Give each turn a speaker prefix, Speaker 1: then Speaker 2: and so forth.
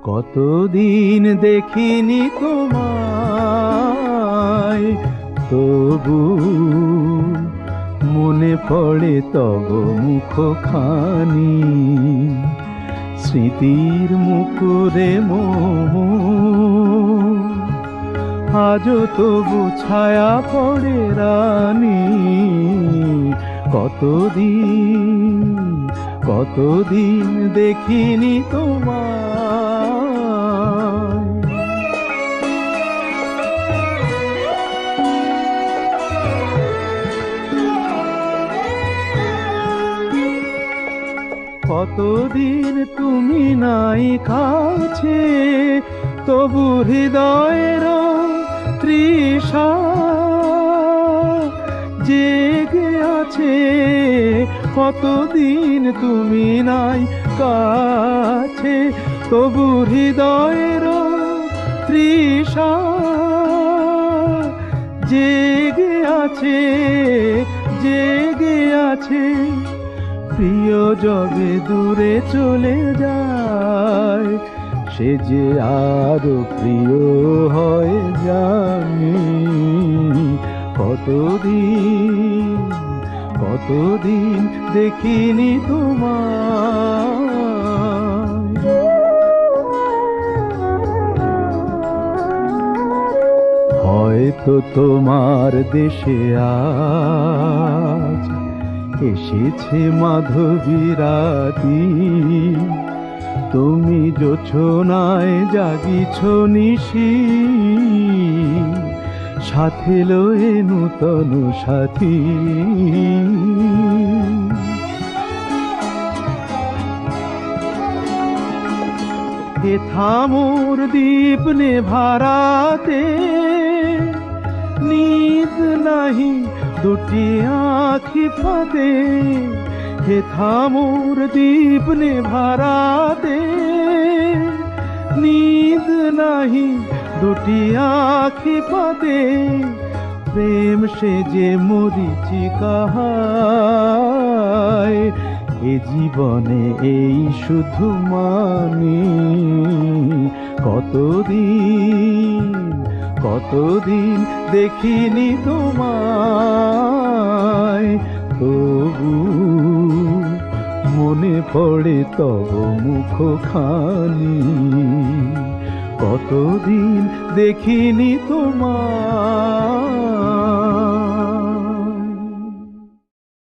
Speaker 1: কতদিন দেখিনি তোমায়, তবু মনে পড়ে তব মুখখানি। স্মৃতির মুকুরে মোর আজও তবু ছায়া পড়ে রানী। কতদিন দেখিনি তোমায়। কতদিন তুমি নাই কাছে, তবু হৃদয়ের তৃষা জেগে আছে। কতদিন তুমি নাই কাছে, তবু হৃদয়ের তৃষা জেগে আছে, জেগে আছে। প্রিয় যবে দূরে চলে যায়, সে যে আরো প্রিয় হয় জানি। কতদিন দেখিনি তোমায়। হয়তো তোমার দেশে আজ এসেছে মাধবী রাতি। তুমি জোছনায় জাগিছ নিশি, সাথে লয়ে নূতন সাথী। হেথা মোর দীপ নেভারাতে, নিদ নাহি দুটি আঁখি ফাঁদে। হেথা মোর দীপ নেভারাতে, নিদ নাহি দুটি আঁখি ফাঁদে। প্রেম সে যে মরিচিকা হায়, এ জীবনে এই শুধু মানি। কতদিন দেখিনি তোমায়, তবু মনে পড়ে তব মুখখানি। কতদিন দেখিনি তোমায়।